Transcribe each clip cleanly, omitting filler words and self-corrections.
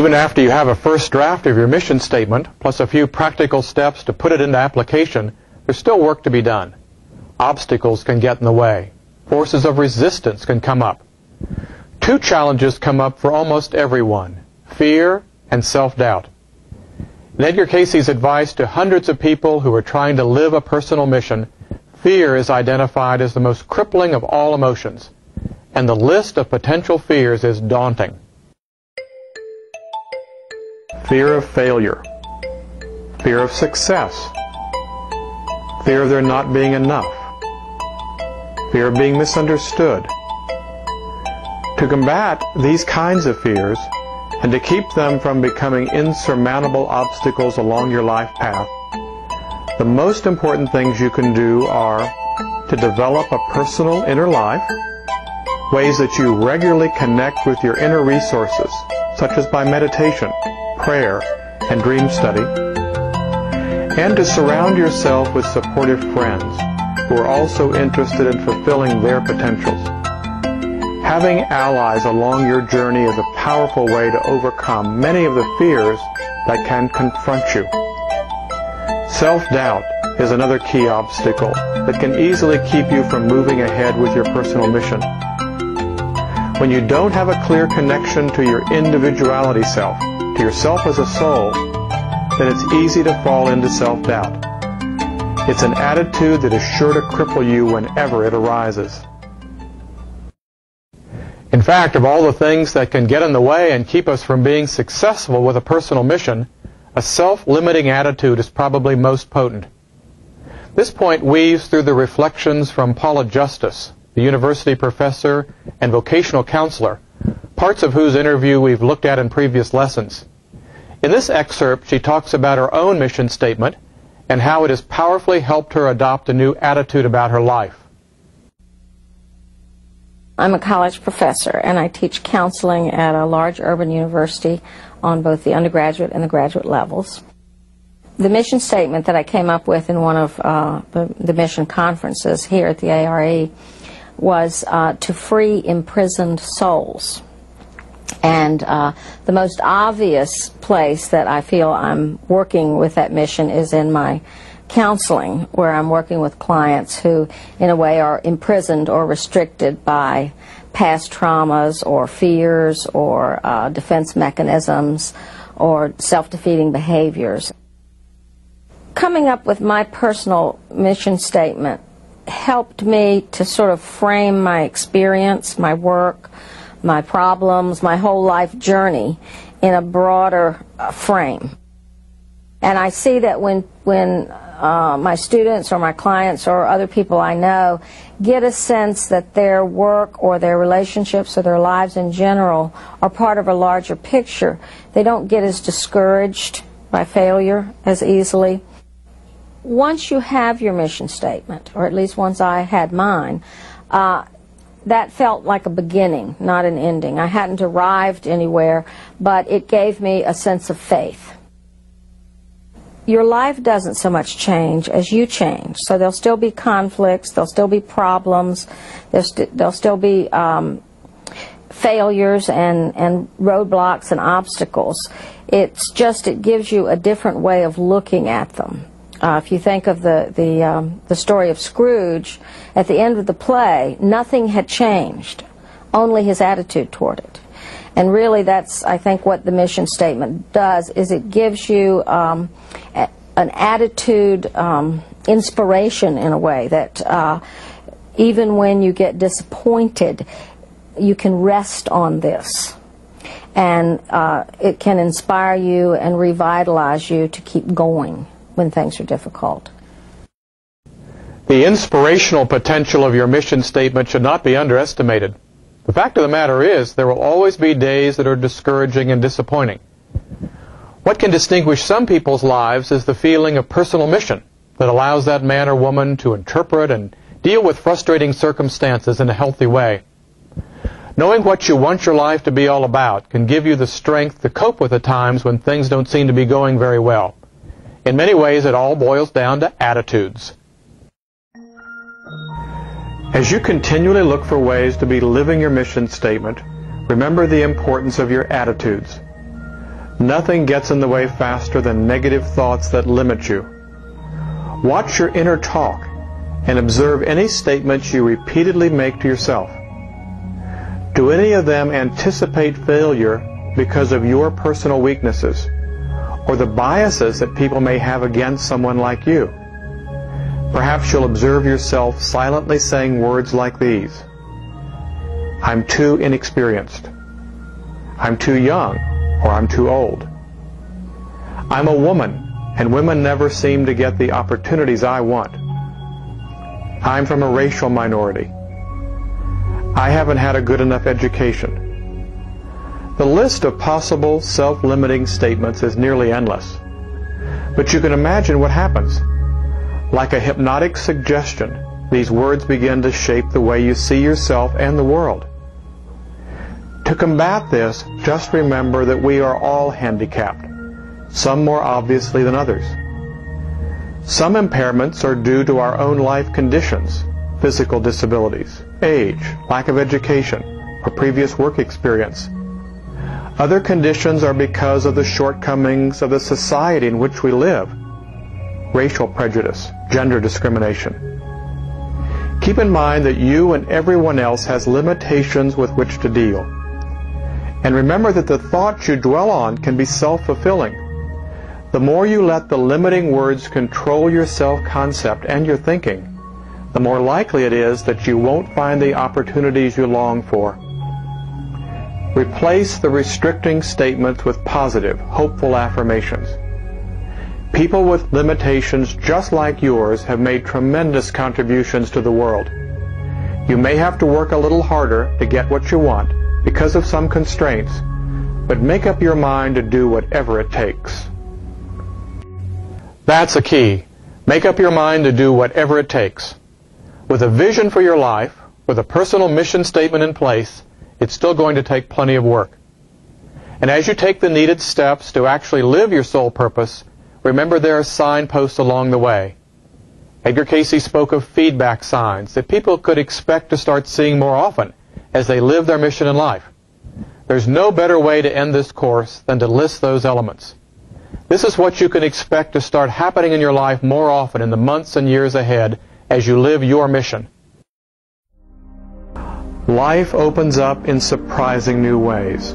Even after you have a first draft of your mission statement, plus a few practical steps to put it into application, there's still work to be done. Obstacles can get in the way. Forces of resistance can come up. Two challenges come up for almost everyone: fear and self-doubt. In Edgar Cayce's advice to hundreds of people who are trying to live a personal mission, fear is identified as the most crippling of all emotions, and the list of potential fears is daunting. Fear of failure, fear of success, fear of there not being enough, fear of being misunderstood. To combat these kinds of fears, and to keep them from becoming insurmountable obstacles along your life path, the most important things you can do are to develop a personal inner life, ways that you regularly connect with your inner resources, such as by meditation, prayer, and dream study, and to surround yourself with supportive friends who are also interested in fulfilling their potentials. Having allies along your journey is a powerful way to overcome many of the fears that can confront you. Self-doubt is another key obstacle that can easily keep you from moving ahead with your personal mission. When you don't have a clear connection to your individuality self, to yourself as a soul, then it's easy to fall into self-doubt. It's an attitude that is sure to cripple you whenever it arises. In fact, of all the things that can get in the way and keep us from being successful with a personal mission, a self-limiting attitude is probably most potent. This point weaves through the reflections from Paula Justice, the university professor and vocational counselor, parts of whose interview we've looked at in previous lessons. In this excerpt, she talks about her own mission statement and how it has powerfully helped her adopt a new attitude about her life. I'm a college professor, and I teach counseling at a large urban university on both the undergraduate and the graduate levels. The mission statement that I came up with in one of the mission conferences here at the ARE was to free imprisoned souls. And the most obvious place that I feel I'm working with that mission is in my counseling, where I'm working with clients who, in a way, are imprisoned or restricted by past traumas or fears or defense mechanisms or self-defeating behaviors. Coming up with my personal mission statement helped me to sort of frame my experience, my work, my problems, my whole life journey in a broader frame. And I see that when my students or my clients or other people I know get a sense that their work or their relationships or their lives in general are part of a larger picture, they don't get as discouraged by failure as easily. Once you have your mission statement, or at least once I had mine, that felt like a beginning, not an ending. I hadn't arrived anywhere, but it gave me a sense of faith. Your life doesn't so much change as you change. So there'll still be conflicts, there'll still be problems, there'll still be failures and roadblocks and obstacles. It's just, it gives you a different way of looking at them. If you think of the story of Scrooge, at the end of the play, nothing had changed, only his attitude toward it. And really that's, I think, what the mission statement does, is it gives you an attitude, inspiration in a way, that even when you get disappointed, you can rest on this. And it can inspire you and revitalize you to keep going when things are difficult. The inspirational potential of your mission statement should not be underestimated. The fact of the matter is, there will always be days that are discouraging and disappointing. What can distinguish some people's lives is the feeling of personal mission that allows that man or woman to interpret and deal with frustrating circumstances in a healthy way. Knowing what you want your life to be all about can give you the strength to cope with the times when things don't seem to be going very well. In many ways, it all boils down to attitudes. As you continually look for ways to be living your mission statement, remember the importance of your attitudes. Nothing gets in the way faster than negative thoughts that limit you. Watch your inner talk and observe any statements you repeatedly make to yourself. Do any of them anticipate failure because of your personal weaknesses or the biases that people may have against someone like you? Perhaps you'll observe yourself silently saying words like these: I'm too inexperienced. I'm too young, or I'm too old. I'm a woman, and women never seem to get the opportunities I want. I'm from a racial minority. I haven't had a good enough education. The list of possible self-limiting statements is nearly endless. But you can imagine what happens. Like a hypnotic suggestion, these words begin to shape the way you see yourself and the world. To combat this, just remember that we are all handicapped, some more obviously than others. Some impairments are due to our own life conditions, physical disabilities, age, lack of education, or previous work experience. Other conditions are because of the shortcomings of the society in which we live, racial prejudice, gender discrimination. Keep in mind that you and everyone else has limitations with which to deal. And remember that the thoughts you dwell on can be self-fulfilling. The more you let the limiting words control your self-concept and your thinking, the more likely it is that you won't find the opportunities you long for. Replace the restricting statements with positive, hopeful affirmations. People with limitations just like yours have made tremendous contributions to the world. You may have to work a little harder to get what you want because of some constraints, but make up your mind to do whatever it takes. That's the key. Make up your mind to do whatever it takes. With a vision for your life, with a personal mission statement in place, it's still going to take plenty of work. And as you take the needed steps to actually live your soul purpose, remember there are signposts along the way. Edgar Cayce spoke of feedback signs that people could expect to start seeing more often as they live their mission in life. There's no better way to end this course than to list those elements. This is what you can expect to start happening in your life more often in the months and years ahead as you live your mission. Life opens up in surprising new ways.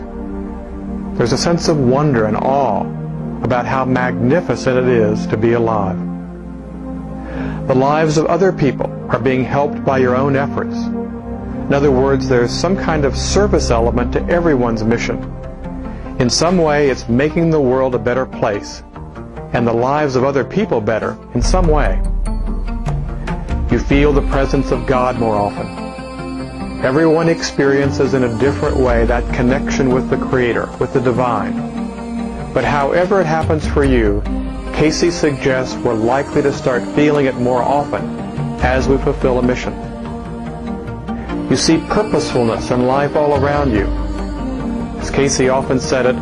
There's a sense of wonder and awe about how magnificent it is to be alive. The lives of other people are being helped by your own efforts. In other words, there's some kind of service element to everyone's mission. In some way, it's making the world a better place, and the lives of other people better in some way. You feel the presence of God more often. Everyone experiences in a different way that connection with the Creator, with the Divine. But however it happens for you, Cayce suggests we're likely to start feeling it more often as we fulfill a mission. You see purposefulness in life all around you. As Cayce often said it,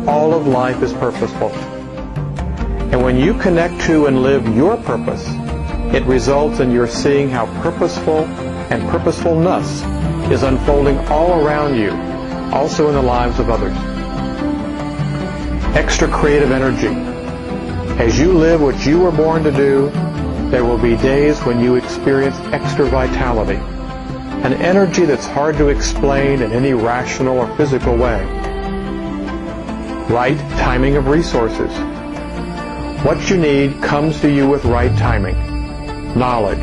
all of life is purposeful. And when you connect to and live your purpose, it results in your seeing how purposeful and purposefulness is unfolding all around you, also in the lives of others. Extra creative energy. As you live what you were born to do, there will be days when you experience extra vitality, an energy that's hard to explain in any rational or physical way. Right timing of resources. What you need comes to you with right timing. Knowledge,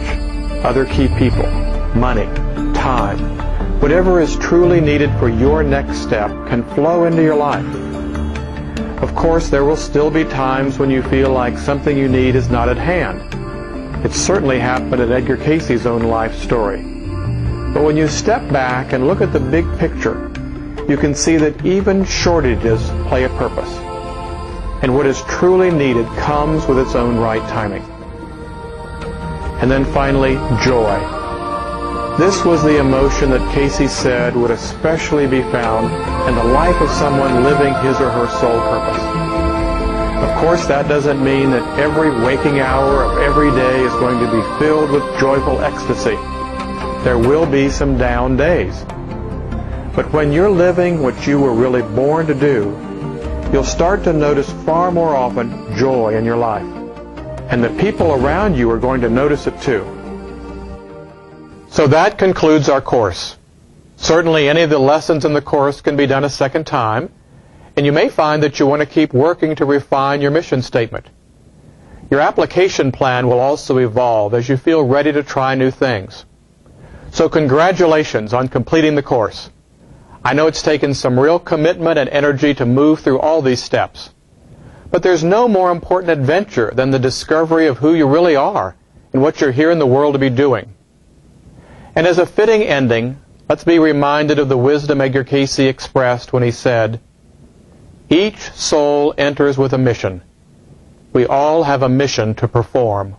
other key people, money, time, whatever is truly needed for your next step can flow into your life. Of course, there will still be times when you feel like something you need is not at hand. It certainly happened in Edgar Cayce's own life story. But when you step back and look at the big picture, you can see that even shortages play a purpose. And what is truly needed comes with its own right timing. And then finally, joy. This was the emotion that Cayce said would especially be found in the life of someone living his or her soul purpose. Of course, that doesn't mean that every waking hour of every day is going to be filled with joyful ecstasy. There will be some down days. But when you're living what you were really born to do, you'll start to notice far more often joy in your life. And the people around you are going to notice it too. So that concludes our course. Certainly any of the lessons in the course can be done a second time, and you may find that you want to keep working to refine your mission statement. Your application plan will also evolve as you feel ready to try new things. So congratulations on completing the course. I know it's taken some real commitment and energy to move through all these steps. But there's no more important adventure than the discovery of who you really are and what you're here in the world to be doing. And as a fitting ending, let's be reminded of the wisdom Edgar Cayce expressed when he said, "Each soul enters with a mission. We all have a mission to perform."